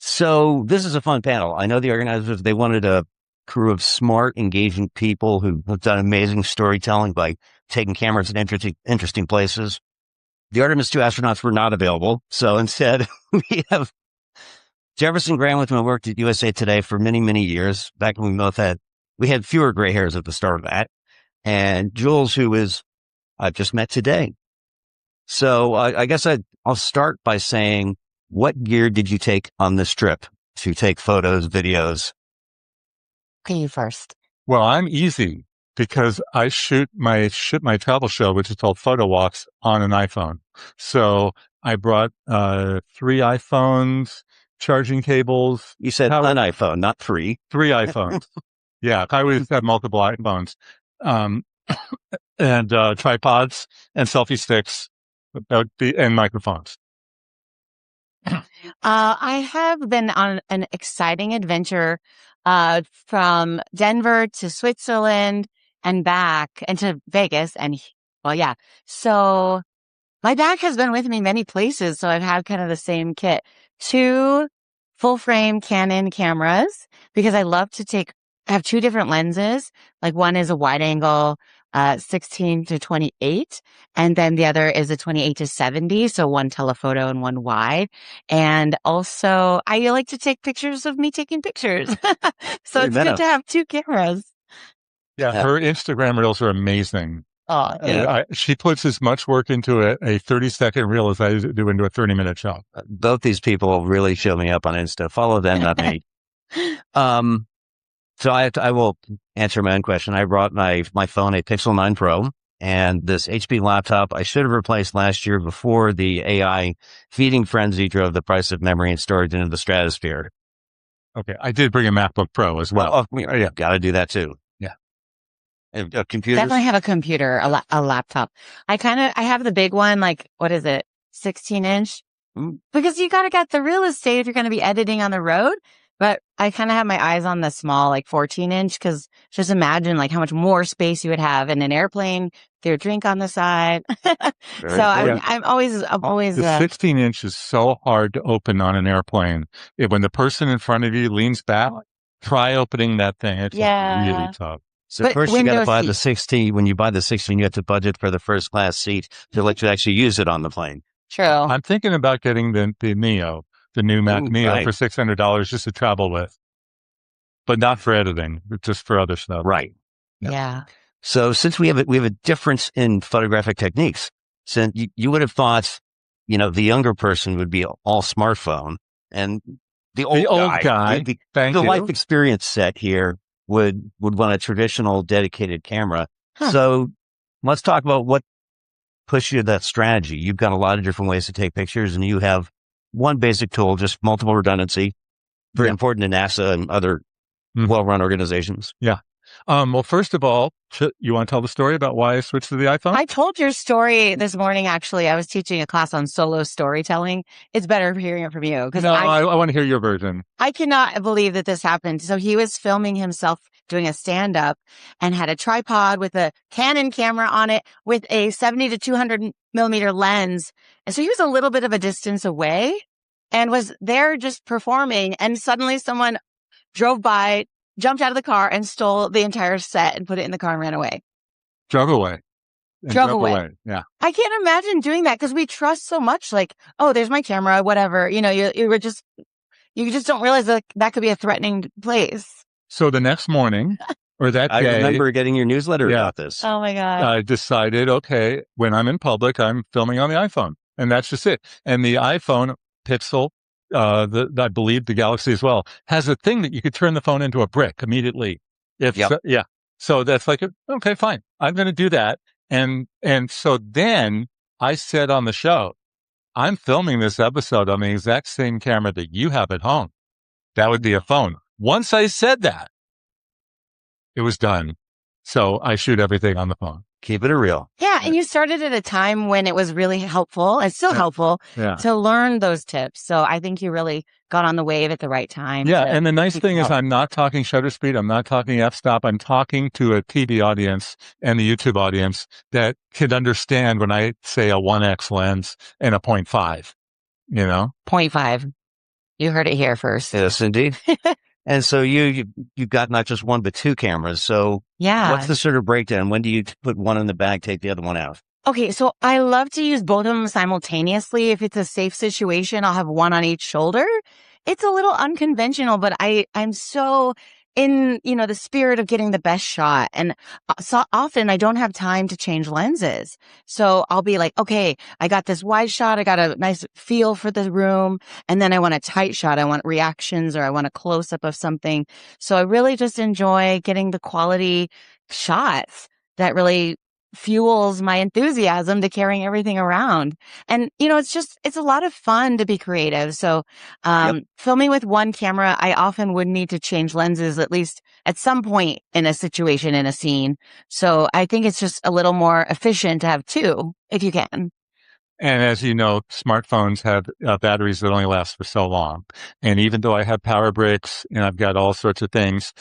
So this is a fun panel. I know the organizers, they wanted a crew of smart, engaging people who have done amazing storytelling by taking cameras in interesting places. The Artemis 2 astronauts were not available. So instead, we have Jefferson Graham with me, worked at USA Today for many, many years. Back when we had fewer gray hairs at the start of that. And Jules, I've just met today. So I guess I'll start by saying, what gear did you take on this trip to take photos, videos? Okay, you first. Well, I'm easy because I shoot my travel show, which is called Photo Walks, on an iPhone. So I brought 3 iPhones, charging cables. You said an iPhone, not 3. 3 iPhones. Yeah, I always have multiple iPhones. And tripods and selfie sticks and microphones. I have been on an exciting adventure from Denver to Switzerland and back and to Vegas. And well, yeah. So my bag has been with me many places. So I've had kind of the same kit. 2 full frame Canon cameras because I love to have 2 different lenses. Like one is a wide angle 16 to 28. And then the other is a 28 to 70. So one telephoto and one wide. And also I like to take pictures of me taking pictures. So it's good to have 2 cameras. Yeah. Her Instagram reels are amazing. Oh, yeah. She puts as much work into a 30-second reel as I do into a 30-minute show. Both these people really show me up on Insta. Follow them, not me. So I will answer my own question. I brought my phone, a Pixel 9 Pro, and this HP laptop I should have replaced last year before the AI feeding frenzy drove the price of memory and storage into the stratosphere. Okay. I did bring a MacBook Pro as well. Yeah, got to do that too. Yeah. A computer? Definitely have a computer, a laptop. I have the big one, like, what is it? 16-inch? Because you got to get the real estate if you're going to be editing on the road. But I kind of have my eyes on the small, like 14-inch, because just imagine like how much more space you would have in an airplane, their drink on the side. I'm always. The 16-inch is so hard to open on an airplane. When the person in front of you leans back, try opening that thing. It's really tough. So first you got to buy the 16. When you buy the 16, you have to budget for the first class seat to let you actually use it on the plane. True. I'm thinking about getting the Neo. The new Mac Neo for $600 just to travel with, but not for editing, but just for other stuff. Right. Yeah. So since we have a difference in photographic techniques, since you would have thought, the younger person would be all smartphone, and the old guy, the life experience set here would want a traditional dedicated camera. Huh. So let's talk about what pushed you to that strategy. You've got a lot of different ways to take pictures, and you have one basic tool, just multiple redundancy, very important to NASA and other well-run organizations. Yeah. Well, first of all, you want to tell the story about why I switched to the iPhone? I told your story this morning, actually. I was teaching a class on solo storytelling. It's better hearing it from you. No, I want to hear your version. I cannot believe that this happened. So he was filming himself doing a stand-up and had a tripod with a Canon camera on it with a 70 to 200 millimeter lens. And so he was a little bit of a distance away and was there just performing. And suddenly someone drove by, jumped out of the car and stole the entire set and put it in the car and ran away. Drove away. Yeah. I can't imagine doing that because we trust so much. Like, oh, there's my camera, whatever. You just don't realize that could be a threatening place. So the next morning or that day, I remember getting your newsletter about this. Oh my God. I decided, okay, when I'm in public, I'm filming on the iPhone, and that's just it. And the iPhone Pixel, I believe the Galaxy as well, has a thing that you could turn the phone into a brick immediately. So that's like, okay, fine. I'm going to do that. And so then I said on the show, I'm filming this episode on the exact same camera that you have at home. That would be a phone. Once I said that, it was done. So I shoot everything on the phone. Keep it real. Yeah. And you started at a time when it was really helpful. It's still helpful to learn those tips. So I think you really got on the wave at the right time. Yeah. And the nice thing is I'm not talking shutter speed. I'm not talking f-stop. I'm talking to a TV audience and the YouTube audience that can understand when I say a 1x lens and a 0.5, 0.5. You heard it here first. Yes, indeed. And so you've got not just one, but two cameras. So Yeah. what's the sort of breakdown? When do you put one in the bag, take the other one out? Okay, so I love to use both of them simultaneously. If it's a safe situation, I'll have one on each shoulder. It's a little unconventional, but I'm so in, the spirit of getting the best shot. And so often I don't have time to change lenses. So I'll be like, okay, I got this wide shot. I got a nice feel for the room. And then I want a tight shot. I want reactions or I want a close up of something. So I really just enjoy getting the quality shots that really fuels my enthusiasm to carrying everything around. And, it's a lot of fun to be creative. So, filming with one camera, I often would need to change lenses at least at some point in a situation, in a scene. So I think it's just a little more efficient to have two if you can. And as you know, smartphones have batteries that only last for so long. And even though I have power bricks and I've got all sorts of things,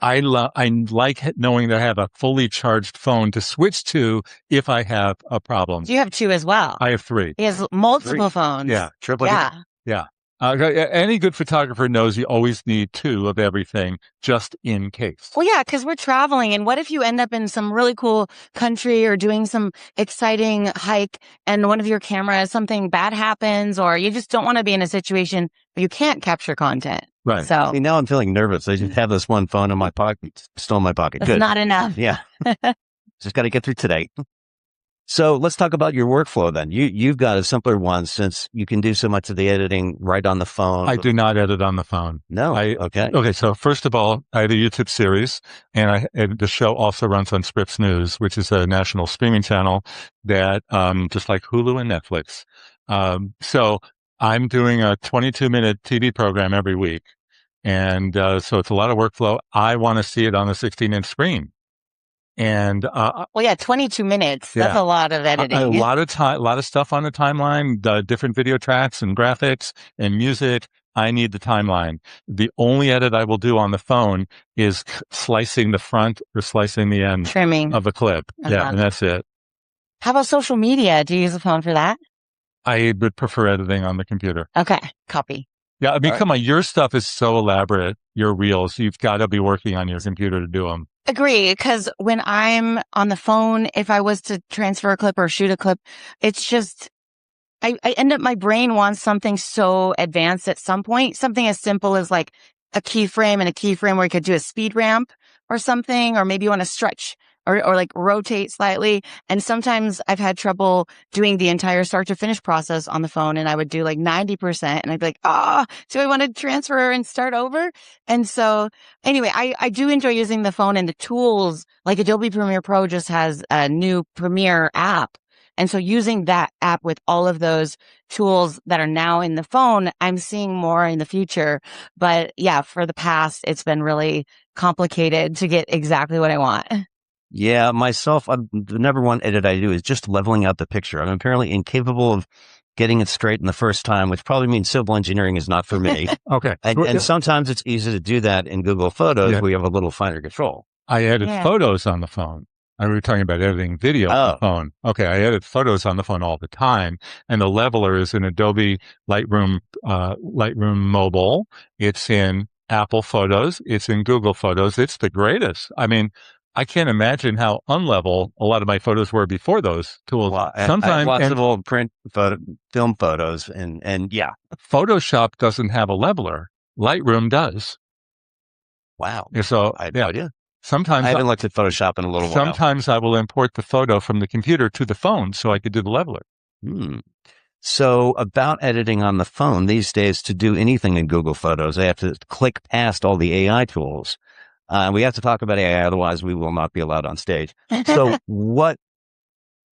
I like knowing that I have a fully charged phone to switch to if I have a problem. You have two as well. I have three. He has multiple phones. Yeah. Triple. Yeah. Any good photographer knows you always need two of everything just in case. Well, yeah, because we're traveling. And what if you end up in some really cool country or doing some exciting hike and one of your cameras, something bad happens, or you just don't want to be in a situation where you can't capture content. Right. So See, now I'm feeling nervous. I just have this one phone in my pocket, still in my pocket. that's Good. not enough. Yeah. Just got to get through today. So let's talk about your workflow then. You've got a simpler one since you can do so much of the editing right on the phone. I do not edit on the phone. No. Okay. Okay. So first of all, I have a YouTube series and the show also runs on Scripps News, which is a national streaming channel that, just like Hulu and Netflix. So I'm doing a 22-minute TV program every week. And, so it's a lot of workflow. I want to see it on a 16-inch screen. And, 22 minutes. That's a lot of editing. A lot of stuff on the timeline, different video tracks and graphics and music. I need the timeline. The only edit I will do on the phone is slicing the front or slicing the end Trimming of a clip. Yeah. And that's it. How about social media? Do you use the phone for that? I would prefer editing on the computer. Okay. Copy. Yeah. I mean, come on. Your stuff is so elaborate. Your reels, you've got to be working on your computer to do them. Agree. Because when I'm on the phone, if I was to transfer a clip or shoot a clip, it's just, I end up, my brain wants something so advanced at some point, something as simple as like a keyframe and a keyframe where you could do a speed ramp or something, or maybe you want to stretch or like rotate slightly. And sometimes I've had trouble doing the entire start to finish process on the phone, and I would do like 90% and I'd be like, do I want to transfer and start over? And so anyway, I do enjoy using the phone and the tools. Like Adobe Premiere Pro just has a new Premiere app. And so using that app with all of those tools that are now in the phone, I'm seeing more in the future. But yeah, for the past, it's been really complicated to get exactly what I want. Yeah, myself, the number one edit I do is just leveling out the picture. I'm apparently incapable of getting it straight in the first time, which probably means civil engineering is not for me. Okay. And sometimes it's easy to do that in Google Photos where you have a little finer control. I edit photos on the phone. We were talking about editing video on the phone. Okay, I edit photos on the phone all the time. And the leveler is in Adobe Lightroom Mobile. It's in Apple Photos. It's in Google Photos. It's the greatest. I mean, I can't imagine how unlevel a lot of my photos were before those tools. Well, sometimes lots of old print film photos, and yeah, Photoshop doesn't have a leveler. Lightroom does. Wow. So I had no idea. Sometimes I haven't looked at Photoshop in a little while. Sometimes I will import the photo from the computer to the phone so I could do the leveler. So about editing on the phone these days, to do anything in Google Photos, I have to click past all the AI tools. We have to talk about AI, otherwise we will not be allowed on stage. So what,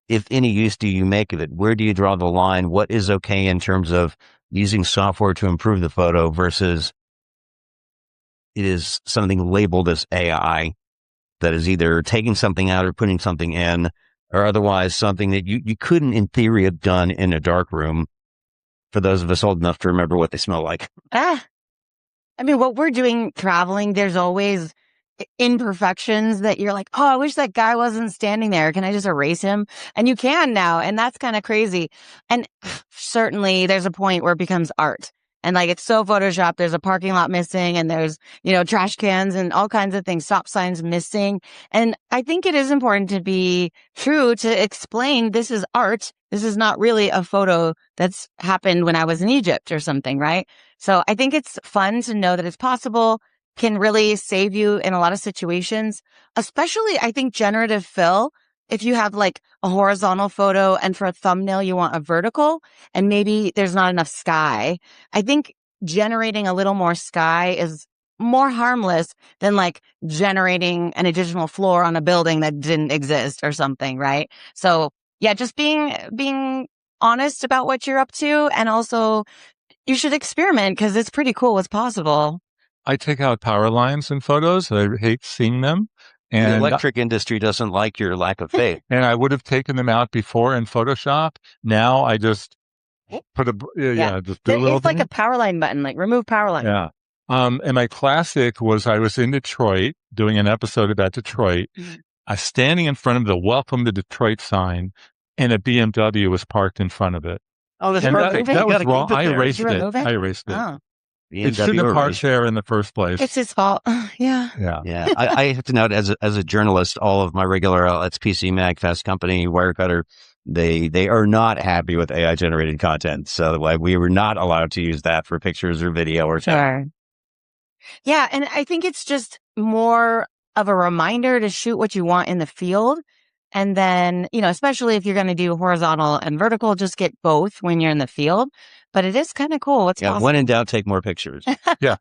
if any, use do you make of it? Where do you draw the line? What is okay in terms of using software to improve the photo versus it is something labeled as AI that is either taking something out or putting something in, or otherwise something that you couldn't in theory have done in a dark room, for those of us old enough to remember what they smell like? I mean, what we're doing traveling, there's always imperfections that you're like, I wish that guy wasn't standing there. Can I just erase him? And you can now. And that's kind of crazy. And certainly there's a point where it becomes art. And like, it's so Photoshopped. There's a parking lot missing and there's, trash cans and all kinds of things, stop signs missing. And I think it is important to be true to explain this is art. This is not really a photo that's happened when I was in Egypt or something, right? So I think it's fun to know that it's possible, can really save you in a lot of situations, especially I think generative fill. If you have like a horizontal photo and for a thumbnail, you want a vertical and maybe there's not enough sky. I think generating a little more sky is more harmless than like generating an additional floor on a building that didn't exist or something, right? So yeah, just being honest about what you're up to. And also you should experiment because it's pretty cool what's possible. I take out power lines in photos. I hate seeing them. The And electric industry doesn't like your lack of faith. and I would have taken them out before in Photoshop. Now I just put just do a little It's like thing. a power line button, like remove power line. Yeah. And my classic was I was in Detroit doing an episode about Detroit. I was standing in front of the Welcome to Detroit sign, and a BMW was parked in front of it. Oh, that's And perfect. that You was gotta wrong. keep it I there. erased Did you it. remove it? I erased it. Oh, It shouldn't have parked BMW. there in the first place. it's his fault. Yeah. Yeah. Yeah, I have to note as a journalist, all of my regular Let's PC Magfest company, Wirecutter, they are not happy with AI generated content. So like, we were not allowed to use that for pictures or video or text. Sure. Yeah. And I think it's just more of a reminder to shoot what you want in the field. And then, especially if you're going to do horizontal and vertical, just get both when you're in the field. But it is kind of cool. What's Yeah, possible. when in doubt, take more pictures. Yeah.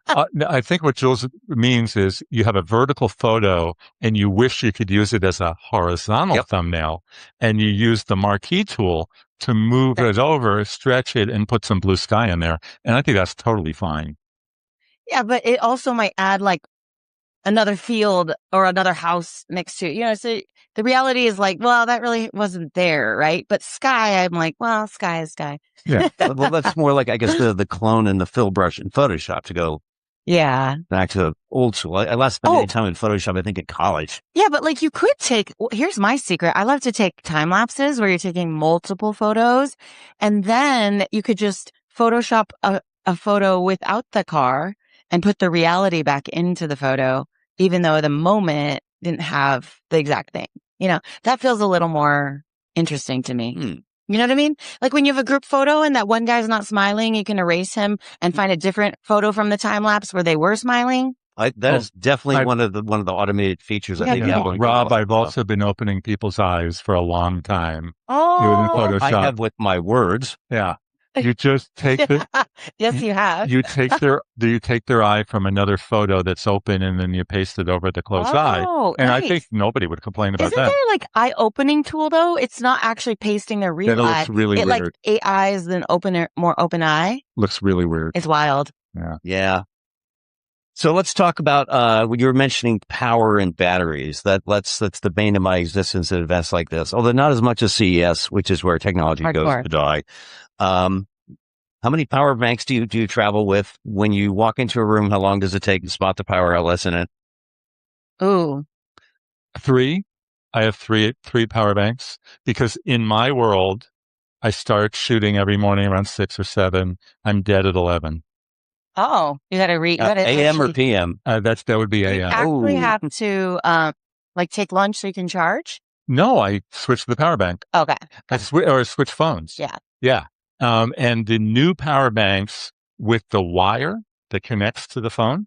I think what Jules means is you have a vertical photo and you wish you could use it as a horizontal thumbnail, and you use the marquee tool to move it over, stretch it, and put some blue sky in there. And I think that's totally fine. Yeah. But it also might add like another field or another house next to it. So the reality is like, well, that really wasn't there, right? But sky, I'm like, well, sky is sky. Yeah. Well, that's more like, I guess, the clone and the fill brush in Photoshop to go Yeah. back to old school. I last spent any time in Photoshop, I think, in college. Yeah, but like you could here's my secret. I love to take time lapses where you're taking multiple photos and then you could just Photoshop a photo without the car and put the reality back into the photo, even though the moment didn't have the exact thing. That feels a little more interesting to me. You know what I mean? Like when you have a group photo and that one guy's not smiling, you can erase him and find a different photo from the time lapse where they were smiling. That is definitely one of the automated features. I think. Rob, I've also been opening people's eyes for a long time. Oh, Photoshop. I have with my words. Yeah. You just take yes, you have. You take their eye from another photo that's open and then you paste it over the closed eye. And nice. I think nobody would complain about Isn't that. there like eye opening tool though? It's not actually pasting their real That eye. looks really it weird. like 8 eyes, then more open eye. Looks really weird. It's wild. Yeah. So let's talk about when you were mentioning power and batteries. That's the bane of my existence at events like this. Although not as much as CES, which is where technology goes to die. How many power banks do you travel with when you walk into a room? How long does it take to spot the power outlets in it? Ooh. 3. I have three power banks because in my world, I start shooting every morning around 6 or 7. I'm dead at 11. Oh, you got to read. AM or PM? That would be AM. You actually have to like take lunch so you can charge. No, I switch to the power bank. Okay. Or switch phones. Yeah. Yeah. And the new power banks with the wire that connects to the phone,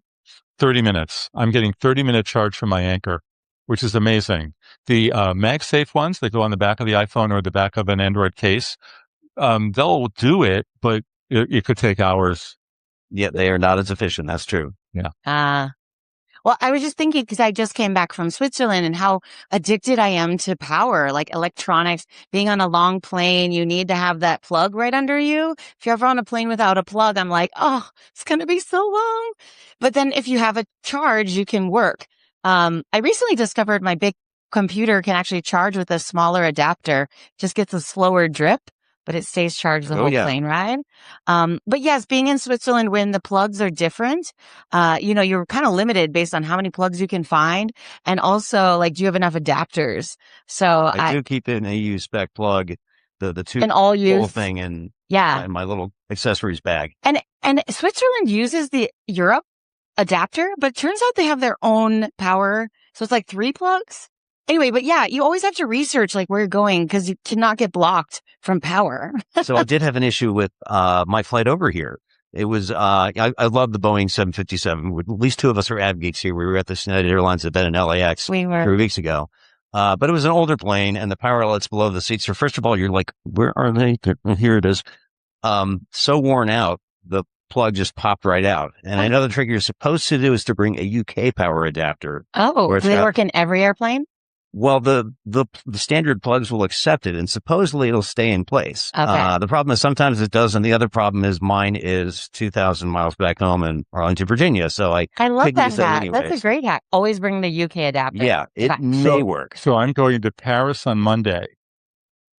30 minutes. I'm getting 30-minute charge from my Anchor, which is amazing. The MagSafe ones that go on the back of the iPhone or the back of an Android case, they'll do it, but it could take hours. Yeah, they are not as efficient. That's true. Yeah. Well, I was just thinking because I just came back from Switzerland and how addicted I am to power, like electronics. Being on a long plane, you need to have that plug right under you. If you're ever on a plane without a plug, I'm like, oh, it's going to be so long. But then if you have a charge, you can work. I recently discovered my big computer can actually charge with a smaller adapter. Just gets a slower drip, but it stays charged the whole plane ride. But yes, being in Switzerland when the plugs are different, you're kind of limited based on how many plugs you can find. And also, like, do you have enough adapters? So I do keep an AU spec plug, the two and all use thing. And Yeah. in my little accessories bag. And Switzerland uses the Europe adapter, but it turns out they have their own power. So it's like 3 plugs. Anyway, but yeah, you always have to research like where you're going because you cannot get blocked from power. So I did have an issue with my flight over here. It was I love the Boeing 757. At least 2 of us are advocates here. We were at the United Airlines event in LAX 3 weeks ago. But it was an older plane and the power outlets below the seats. So first of all, you're like, where are they? Here it is. So worn out, the plug just popped right out. And I know the trick you're supposed to do is to bring a UK power adapter. Oh, do they work in every airplane? Well, the standard plugs will accept it and supposedly it'll stay in place. Okay. The problem is sometimes it doesn't. The other problem is mine is 2,000 miles back home in Arlington, Virginia. So I love that use that hack. anyways. That's a great hack. Always bring the UK adapter. Yeah, it may work. So I'm going to Paris on Monday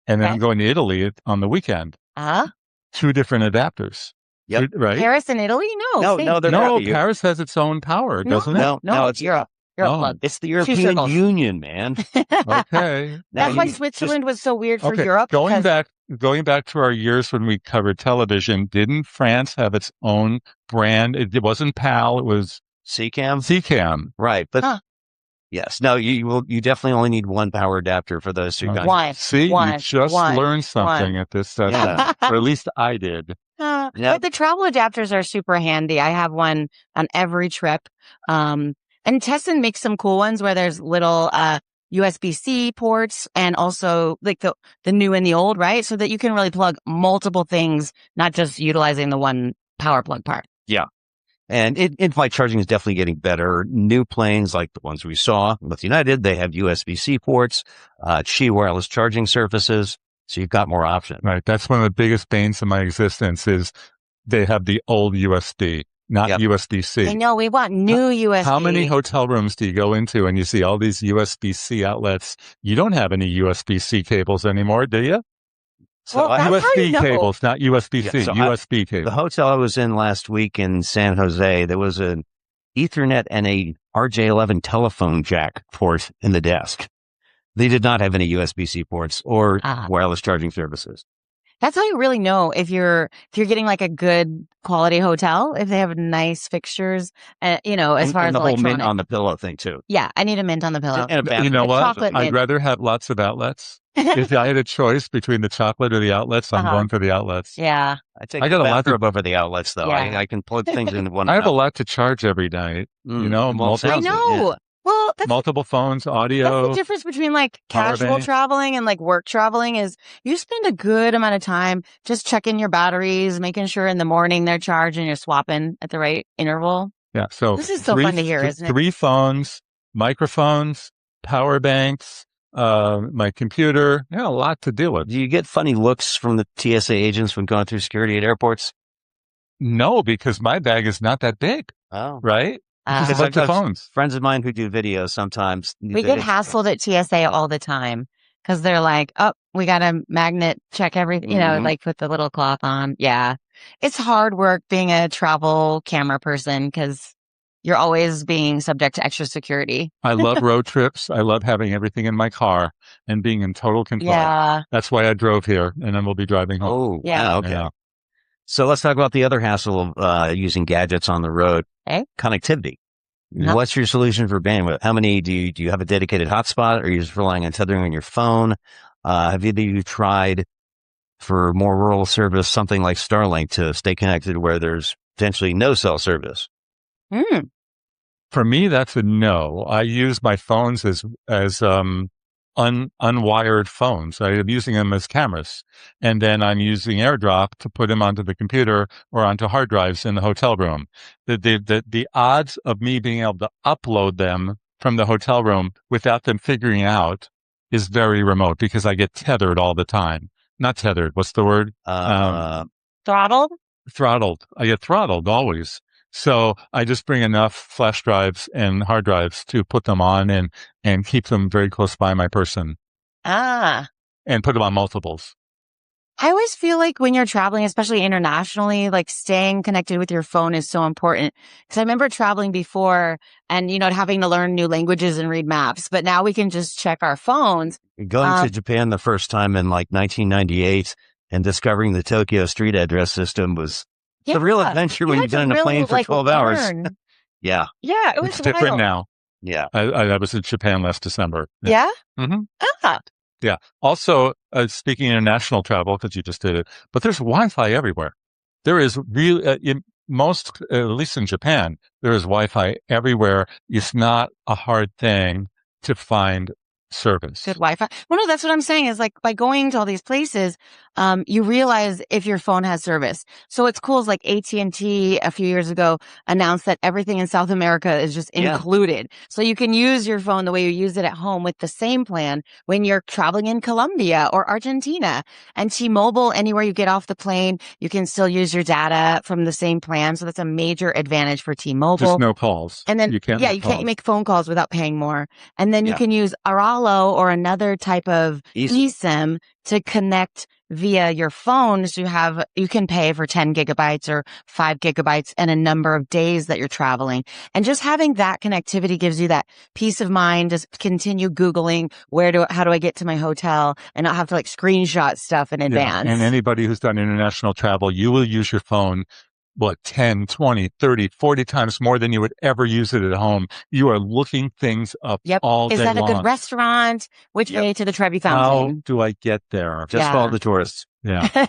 and then I'm going to Italy on the weekend. 2 different adapters. Yep. Right? Paris and Italy? No, they're not. Paris has its own power, doesn't it? No, it's Europe. Plug. It's the European Union, man. Okay. That's why Switzerland was so weird for Europe. Going back to our years when we covered television, didn't France have its own brand? It wasn't PAL, it was CCAM. Right. But yes. No, you definitely only need 1 power adapter for those 2 guys. One. See, you just learned something at this session. Or at least I did. But the travel adapters are super handy. I have one on every trip. And Tesson makes some cool ones where there's little USB-C ports and also like the new and the old, right? So that you can really plug multiple things, not just utilizing the one power plug part. Yeah. And in-flight charging is definitely getting better. New planes like the ones we saw with United, they have USB-C ports, Qi wireless charging surfaces. So you've got more options. Right. That's one of the biggest banes of my existence is they have the old USB. Not USB-C. I know, we want new USB. How many hotel rooms do you go into and you see all these USB-C outlets? You don't have any USB-C cables anymore, do you? So USB cables, not USB-C, USB cables. The hotel I was in last week in San Jose, there was an Ethernet and a RJ11 telephone jack port in the desk. They did not have any USB-C ports or wireless charging services. That's how you really know if you're getting like a good quality hotel, if they have nice fixtures, as far as the whole electronics. mint on the pillow thing too. Yeah, I need a mint on the pillow. And you know what? I'd mint. rather have lots of outlets. If I had a choice between the chocolate or the outlets, I'm going for the outlets. Yeah. I got a lot over the outlets though. Yeah. I can plug things into one. I have a lot to charge every night. I know. Well, that's multiple phones, audio. That's the difference between like casual traveling and like work traveling is you spend a good amount of time just checking your batteries, making sure in the morning they're charged and you're swapping at the right interval. Yeah. So this is so fun to hear, isn't it? 3 phones, microphones, power banks, my computer. Yeah, a lot to deal with. Do you get funny looks from the TSA agents when going through security at airports? No, because my bag is not that big. Oh. Right? Just a bunch of phones. Friends of mine who do videos sometimes. We get hassled at TSA all the time because they're like, oh, we got a magnet check everything, like put the little cloth on. Yeah. It's hard work being a travel camera person because you're always being subject to extra security. I love road trips. I love having everything in my car and being in total control. Yeah. That's why I drove here and then we'll be driving home. Oh, yeah. Okay. Yeah. So let's talk about the other hassle of using gadgets on the road. Okay. Connectivity. No. What's your solution for bandwidth? How many do you have a dedicated hotspot or are you just relying on tethering on your phone? Have you tried for more rural service, something like Starlink to stay connected where there's potentially no cell service? For me, that's a no. I use my phones as unwired phones. I am using them as cameras. And then I'm using AirDrop to put them onto the computer or onto hard drives in the hotel room. The odds of me being able to upload them from the hotel room without them figuring out is very remote because I get tethered all the time. Not tethered. What's the word? Throttled? Throttled. I get throttled always. So I just bring enough flash drives and hard drives to put them on and keep them very close by my person. And put them on multiples. I always feel like when you're traveling, especially internationally, like staying connected with your phone is so important. Because I remember traveling before and, having to learn new languages and read maps. But now we can just check our phones. Going to Japan the first time in like 1998 and discovering the Tokyo street address system was the real adventure when you've been in a plane for 12 hours. Yeah. Yeah, it was It's different now. Yeah. I was in Japan last December. Yeah? Mm-hmm. Ah. Yeah. Also, speaking international travel, because you just did it, but there's Wi-Fi everywhere. There is really, in most, at least in Japan, there is Wi-Fi everywhere. It's not a hard thing to find service. Good Wi-Fi. Well, no, that's what I'm saying is like by going to all these places, you realize if your phone has service. So it's cool. It's like AT&T a few years ago announced that everything in South America is just included. So you can use your phone the way you use it at home with the same plan when you're traveling in Colombia or Argentina. And T-Mobile, anywhere you get off the plane, you can still use your data from the same plan. So that's a major advantage for T-Mobile. Just no calls. And then, you can't make phone calls without paying more. And then you can use Aralo or another type of eSIM to connect via your phone. So you can pay for 10 gigabytes or 5 gigabytes and a number of days that you're traveling. And just having that connectivity gives you that peace of mind. Just continue Googling how do I get to my hotel and not have to like screenshot stuff in advance. And anybody who's done international travel, you will use your phone 10, 20, 30, 40 times more than you would ever use it at home. You are looking things up all day long. Is that a good restaurant? Which way to the Trevi Fountain? How do I get there? Just follow the tourists. Yeah.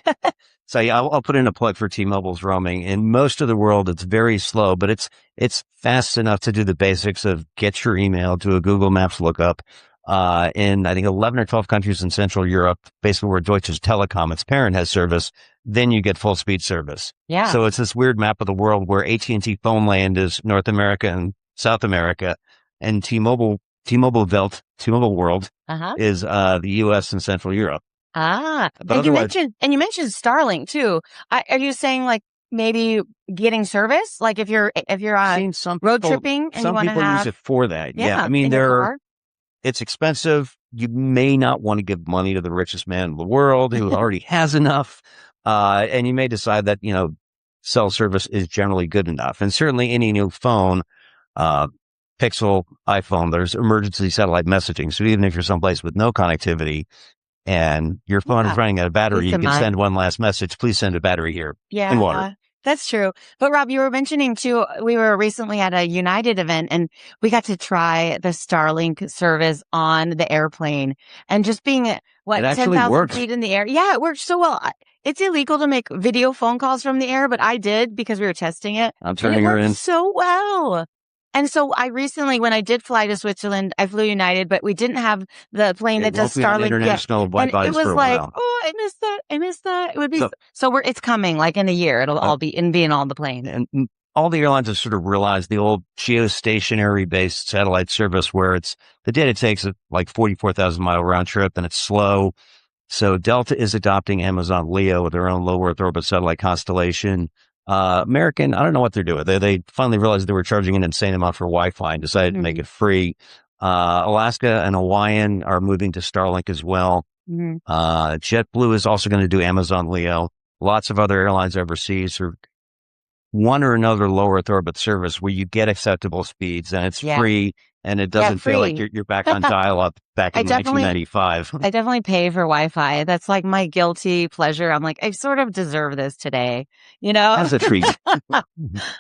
So I'll put in a plug for T-Mobile's roaming. In most of the world, it's very slow, but it's fast enough to do the basics of get your email, do a Google Maps lookup. In I think 11 or 12 countries in Central Europe, basically where Deutsche Telekom, its parent, has service, then you get full speed service. Yeah. So it's this weird map of the world where AT&T phone land is North America and South America, and T-Mobile World is the U.S. and Central Europe. But and you mentioned Starlink too. Are you saying like maybe getting service, like if you're on road tripping and you want to have use it for that? Yeah, I mean it's expensive. You may not want to give money to the richest man in the world who already has enough. And you may decide that, cell service is generally good enough. And certainly any new phone, Pixel, iPhone, there's emergency satellite messaging. So even if you're someplace with no connectivity and your phone is running out of battery, you can send one last message. Please send a battery here and water. That's true. But Rob, you were mentioning too, we were recently at a United event and we got to try the Starlink service on the airplane and just being 10,000 feet in the air. Yeah, it works so well. It's illegal to make video phone calls from the air, but I did because we were testing it. I'm turning her in so well. And so I recently, when I did fly to Switzerland, I flew United, but we didn't have the plane that does Starlink yet. And it was like, I missed that. It would be so it's coming like in a year. It'll all be in all the planes. And all the airlines have sort of realized the old geostationary based satellite service where the data takes like 44,000 mile round trip and it's slow. So Delta is adopting Amazon Leo with their own low Earth orbit satellite constellation. American, I don't know what they're doing. They finally realized they were charging an insane amount for Wi-Fi and decided to make it free. Alaska and Hawaiian are moving to Starlink as well. JetBlue is also going to do Amazon Leo. Lots of other airlines overseas are one or another low Earth orbit service where you get acceptable speeds and it's free. And it doesn't feel like you're back on dial-up back in 1995. I definitely pay for Wi-Fi. That's like my guilty pleasure. I'm like, I sort of deserve this today, As a treat. I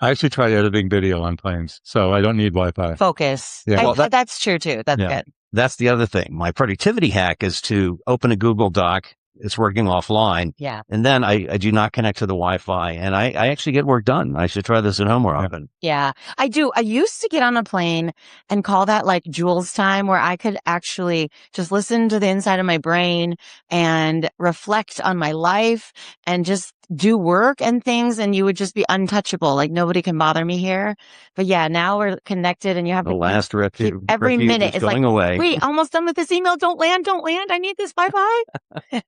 actually try editing video on planes, so I don't need Wi-Fi. Focus. Yeah. That's true too. That's good. That's the other thing. My productivity hack is to open a Google Doc. It's working offline. Yeah. And then I do not connect to the Wi-Fi and I actually get work done. I should try this at home more often. Yeah, I do. I used to get on a plane and call that like Jules time where I could actually just listen to the inside of my brain and reflect on my life and just do work and things. And you would just be untouchable. Like nobody can bother me here. But yeah, now we're connected and you have the last refuge every minute. It's going like, away. Wait, almost done with this email. Don't land. I need this. Bye-bye.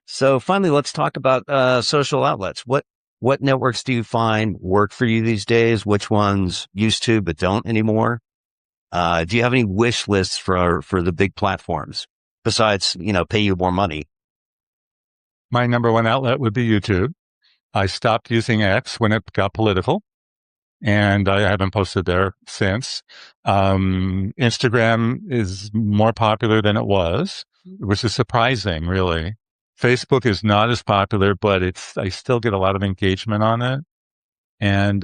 So finally, let's talk about social outlets. What networks do you find work for you these days? Which ones used to but don't anymore? Do you have any wish lists for the big platforms besides, pay you more money? My number one outlet would be YouTube. I stopped using X when it got political, and I haven't posted there since. Instagram is more popular than it was, which is surprising, really. Facebook is not as popular, but I still get a lot of engagement on it. And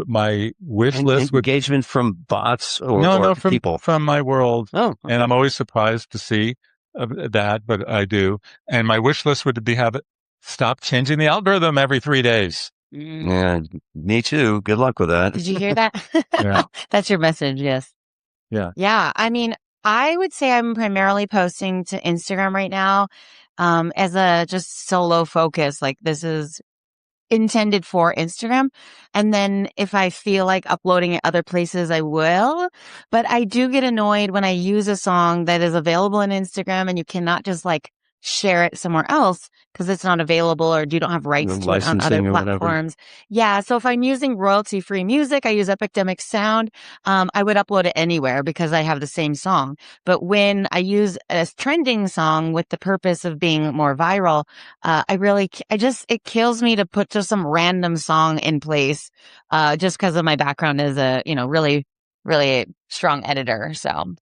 my wish list would engagement from bots or from people from my world. Oh, okay. And I'm always surprised to see that, but I do. And my wish list would be have it stop changing the algorithm every 3 days. Yeah, me too. Good luck with that. Did you hear that? Yeah. That's your message. Yes. Yeah. Yeah. I mean, I would say I'm primarily posting to Instagram right now, as a just solo focus. Like this is intended for Instagram. And then if I feel like uploading it other places, I will. But I do get annoyed when I use a song that is available on Instagram and you cannot just like share it somewhere else because it's not available or you don't have rights to it on other Licensing or whatever. platforms. Yeah. So if I'm using royalty free music, I use Epidemic Sound. I would upload it anywhere because I have the same song. But when I use a trending song with the purpose of being more viral, it kills me to put just some random song in place, just because of my background as a, really, really strong editor. So,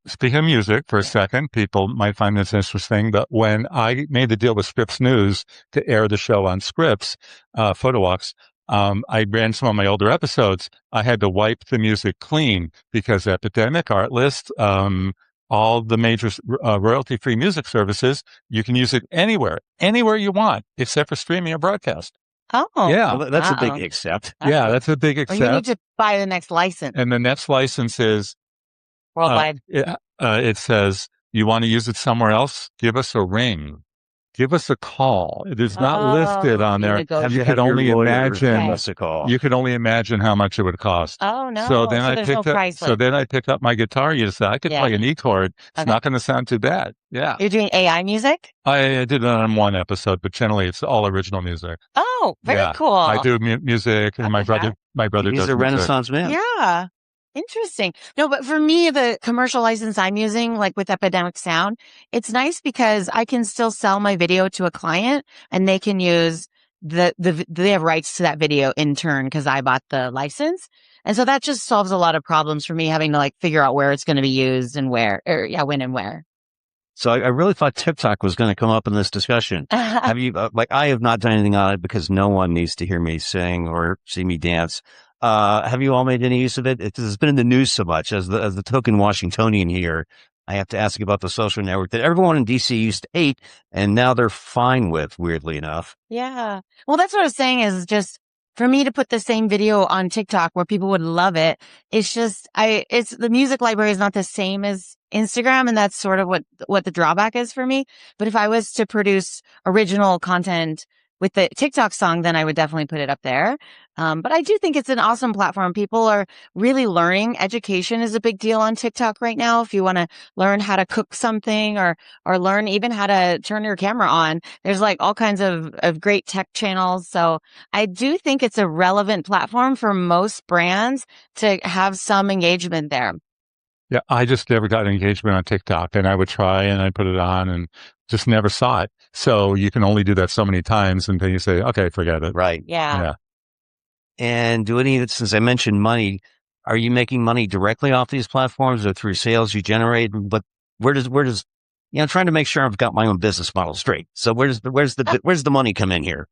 Speaking of music for a second, people might find this interesting, but when I made the deal with Scripps News to air the show on Scripps, Photo Walks, I ran some of my older episodes. I had to wipe the music clean because Epidemic, Artlist, all the major royalty-free music services, you can use it anywhere you want, except for streaming or broadcast. oh, Yeah. Well, that's a big accept. Yeah, that's a big Or accept. you need to buy the next license And the next license is worldwide. it says, you want to use it somewhere else? Give us a ring. Give us a call. It is not listed on there. You could only imagine. Us a call. You could only imagine how much it would cost. Oh no! So then I picked up my guitar. You said I could play an E chord. It's not going to sound too bad. Yeah. You're doing AI music? I did it on one episode, but generally it's all original music. Oh, very cool. I do music, and my brother does. He's a Renaissance man. Yeah. Interesting. No, but for me, the commercial license I'm using, like with Epidemic Sound, it's nice because I can still sell my video to a client and they can use they have rights to that video in turn because I bought the license. And so that just solves a lot of problems for me having to like figure out where it's going to be used and when and where. So I really thought TikTok was going to come up in this discussion. Have you, I have not done anything on it because no one needs to hear me sing or see me dance. Have you all made any use of it? It's been in the news so much as the token Washingtonian here. I have to ask you about the social network that everyone in DC used to hate and now they're fine with, weirdly enough. Yeah. Well, that's what I was saying is just for me to put the same video on TikTok where people would love it. It's just, it's the music library is not the same as Instagram. And that's sort of what the drawback is for me. But if I was to produce original content with the TikTok song, then I would definitely put it up there. But I do think it's an awesome platform. People are really learning. Education is a big deal on TikTok right now. If you want to learn how to cook something or learn even how to turn your camera on, there's like all kinds of great tech channels. So I do think it's a relevant platform for most brands to have some engagement there. Yeah, I just never got engagement on TikTok, and I would try and I put it on and just never saw it. So you can only do that so many times until you say, okay, forget it. Right. Yeah. And since I mentioned money, are you making money directly off these platforms or through sales you generate? But where does, I'm trying to make sure I've got my own business model straight. So where's the money come in here?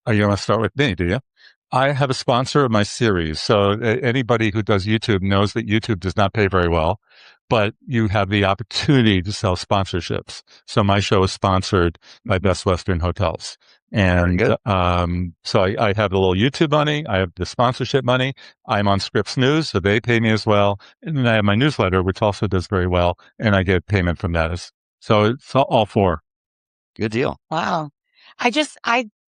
Oh, you want to start with me, do you? I have a sponsor of my series. So anybody who does YouTube knows that YouTube does not pay very well, but you have the opportunity to sell sponsorships. So my show is sponsored by Best Western Hotels. And so I have a little YouTube money. I have the sponsorship money. I'm on Scripps News, so they pay me as well. And then I have my newsletter, which also does very well, and I get payment from that. So it's all four. Good deal. Wow.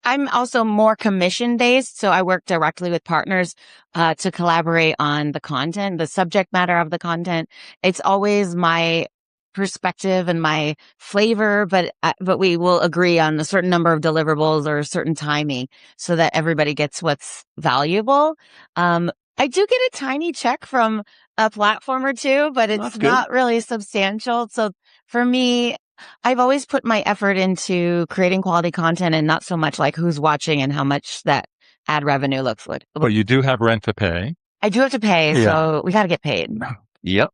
I'm also more commission based. So I work directly with partners, to collaborate on the content, the subject matter of the content. It's always my perspective and my flavor, but we will agree on a certain number of deliverables or a certain timing so that everybody gets what's valuable. I do get a tiny check from a platform or two, but it's not really substantial. So for me, I've always put my effort into creating quality content and not so much like who's watching and how much that ad revenue looks like. But you do have rent to pay. I do have to pay, so we got to get paid. Yep.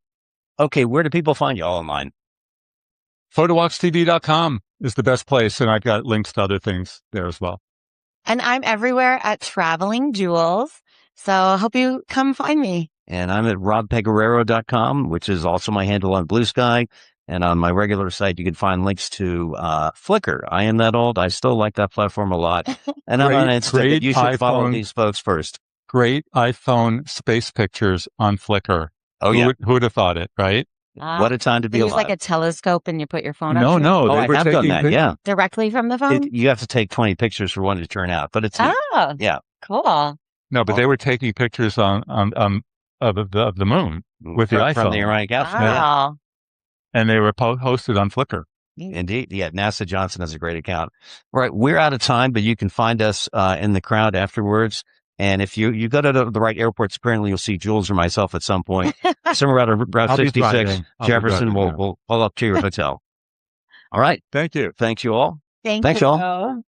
Okay, where do people find you all online? PhotoWalksTV.com. is the best place. And I've got links to other things there as well. And I'm everywhere at Traveling Jules. So I hope you come find me. And I'm at robpegoraro.com, which is also my handle on Blue Sky. And on my regular site, you can find links to Flickr. I am that old. I still like that platform a lot. And I'm on Instagram. You should follow these folks first. Great iPhone space pictures on Flickr. Oh, Who would have thought it, right? What a time to be alive. Use like a telescope and you put your phone up. No. I have done that, yeah. Directly from the phone? You have to take 20 pictures for one to turn out, but it's yeah. Cool. No, but they were taking pictures of the moon with the iPhone. From the Orion Galaxy. Wow. And they were posted on Flickr. Indeed. Yeah. NASA Johnson has a great account. All right. We're out of time, but you can find us in the crowd afterwards. And if you go to the right airports, apparently you'll see Jules or myself at some point. Somewhere around Route 66, Jefferson will pull up to your hotel. All right. Thank you. Thanks you all. Thanks you all.